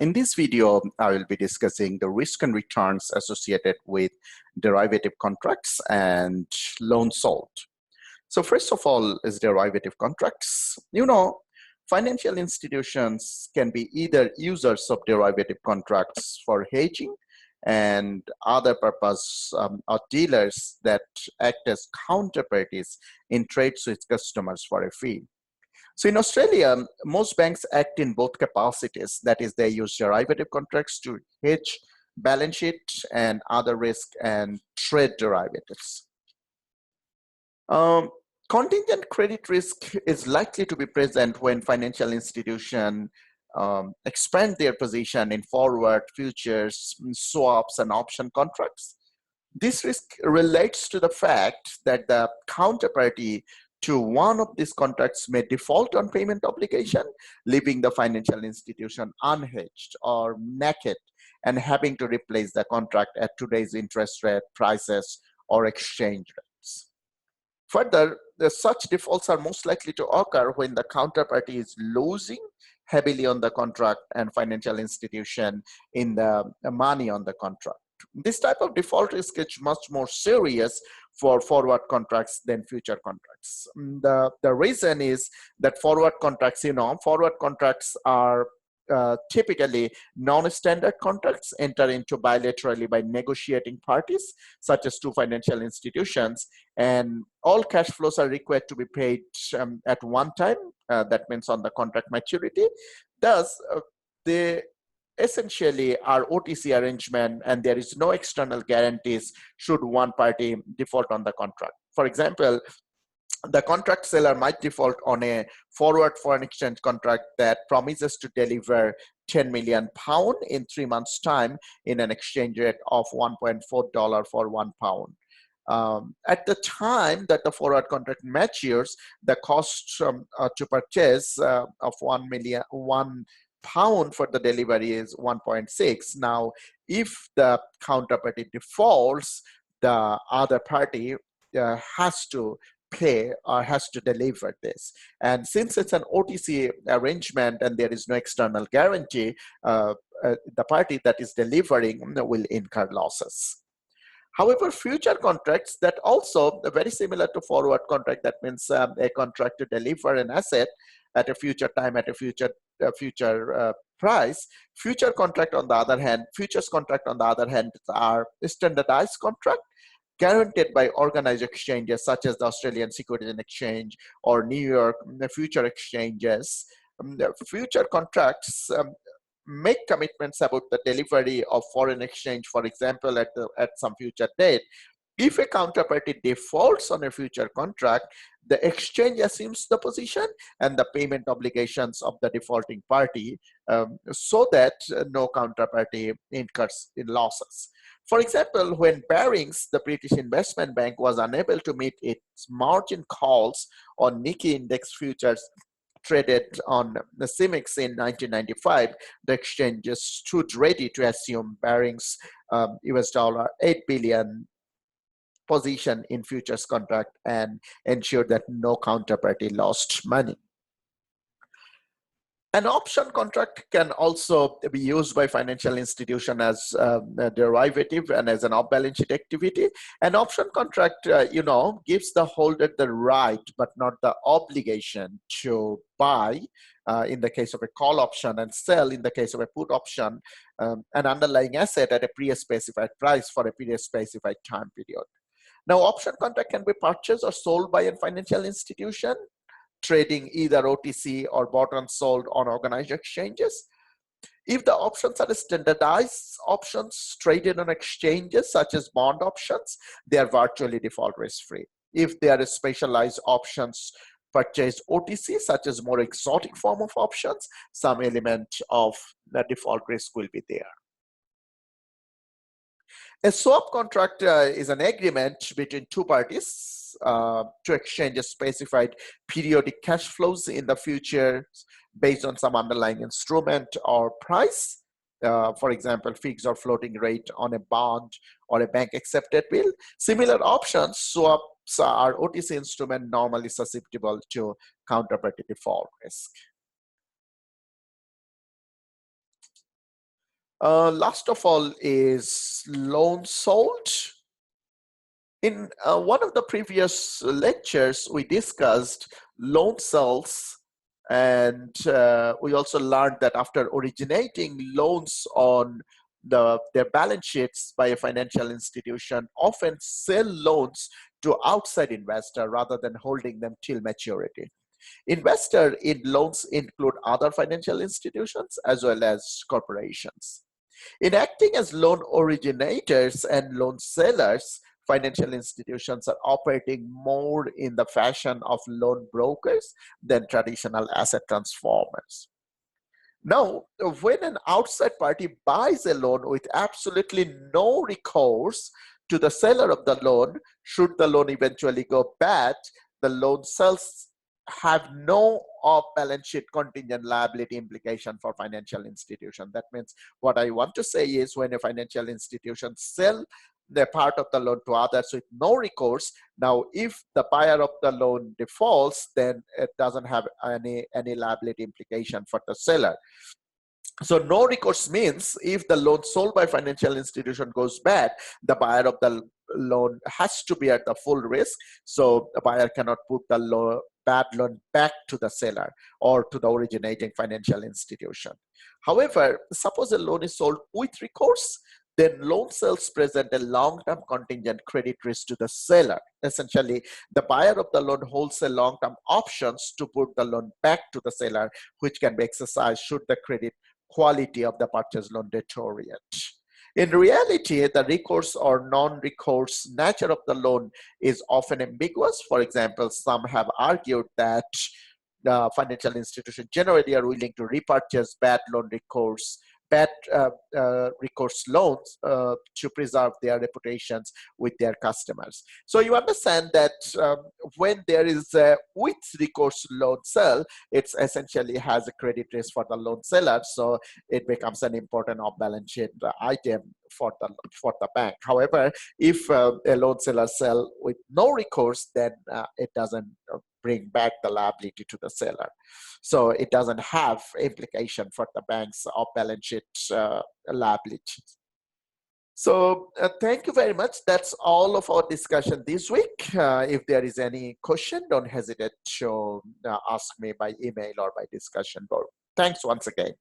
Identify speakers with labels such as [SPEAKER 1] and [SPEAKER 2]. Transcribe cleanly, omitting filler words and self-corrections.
[SPEAKER 1] In this video, I will be discussing the risk and returns associated with derivative contracts and loans sold. So first of all is derivative contracts. Financial institutions can be either users of derivative contracts for hedging and other purpose, or dealers that act as counterparties in trades with customers for a fee. So in Australia, most banks act in both capacities. That is, they use derivative contracts to hedge balance sheet and other risk and trade derivatives. Contingent credit risk is likely to be present when financial institutions expand their position in forward, futures, swaps, and option contracts. This risk relates to the fact that the counterparty to one of these contracts may default on payment obligation, leaving the financial institution unhedged or naked and having to replace the contract at today's interest rate, prices, or exchange rates. Further, such defaults are most likely to occur when the counterparty is losing heavily on the contract and financial institution in the money on the contract. This type of default risk is much more serious for forward contracts than future contracts. The reason is that forward contracts are typically non-standard contracts entered into bilaterally by negotiating parties, such as two financial institutions, and all cash flows are required to be paid at one time. That means on the contract maturity. Thus, they essentially are OTC arrangement, and there is no external guarantees should one party default on the contract. For example, the contract seller might default on a forward foreign exchange contract that promises to deliver £10 million in 3 months' time in an exchange rate of $1.4 for £1. At the time that the forward contract matures, the cost to purchase of £1 for the delivery is 1.6. Now, if the counterparty defaults, the other party has to pay or has to deliver this. And since it's an OTC arrangement and there is no external guarantee, the party that is delivering will incur losses. However, future contracts that also very similar to forward contract, that means a contract to deliver an asset at a future time at a future price. Futures contract on the other hand are standardized contract guaranteed by organized exchanges such as the Australian Securities and Exchange or New York future exchanges. Future contracts make commitments about the delivery of foreign exchange, for example, at some future date. If a counterparty defaults on a future contract, the exchange assumes the position and the payment obligations of the defaulting party, so that no counterparty incurs in losses. For example, when Barings, the British investment bank, was unable to meet its margin calls on Nikkei index futures traded on the CIMIX in 1995, the exchange stood ready to assume Barings $8 billion position in futures contract and ensure that no counterparty lost money. An option contract can also be used by financial institution as a derivative and as an off-balance sheet activity. An option contract, gives the holder the right but not the obligation to buy, in the case of a call option, and sell in the case of a put option, an underlying asset at a pre-specified price for a pre-specified time period. Now, option contract can be purchased or sold by a financial institution, trading either OTC or bought and sold on organized exchanges. If the options are standardized options traded on exchanges such as bond options, they are virtually default risk free. If they are specialized options purchased OTC, such as more exotic form of options, some element of the default risk will be there. A swap contract is an agreement between two parties to exchange a specified periodic cash flows in the future based on some underlying instrument or price. For example, fixed or floating rate on a bond or a bank accepted bill. Similar options, swaps are OTC instrument normally susceptible to counterparty default risk. Last of all is loan sold. In one of the previous lectures, we discussed loan sales, and we also learned that after originating loans on their balance sheets by a financial institution, often sell loans to outside investor rather than holding them till maturity. Investor in loans include other financial institutions as well as corporations. In acting as loan originators and loan sellers, financial institutions are operating more in the fashion of loan brokers than traditional asset transformers. Now, when an outside party buys a loan with absolutely no recourse to the seller of the loan, should the loan eventually go bad, the loan sales have no off-balance sheet contingent liability implication for financial institution. That means what I want to say is when a financial institution sell the part of the loan to others with no recourse, now if the buyer of the loan defaults, then it doesn't have any liability implication for the seller. So no recourse means if the loan sold by financial institution goes bad, the buyer of the loan has to be at the full risk. So the buyer cannot put the bad loan back to the seller or to the originating financial institution. However, suppose a loan is sold with recourse, then loan sales present a long-term contingent credit risk to the seller. Essentially, the buyer of the loan holds a long-term options to put the loan back to the seller, which can be exercised should the credit quality of the purchase loan deteriorate. In reality, the recourse or non-recourse nature of the loan is often ambiguous. For example, some have argued that financial institutions generally are willing to repurchase bad recourse loans to preserve their reputations with their customers. So you understand that when there is a with recourse loan sale, it essentially has a credit risk for the loan seller, so it becomes an important off-balance sheet item for the bank. However, if a loan seller sell with no recourse, then it doesn't bring back the liability to the seller. So it doesn't have implication for the bank's off-balance sheet liabilities. So thank you very much. That's all of our discussion this week. If there is any question, don't hesitate to ask me by email or by discussion board. Thanks once again.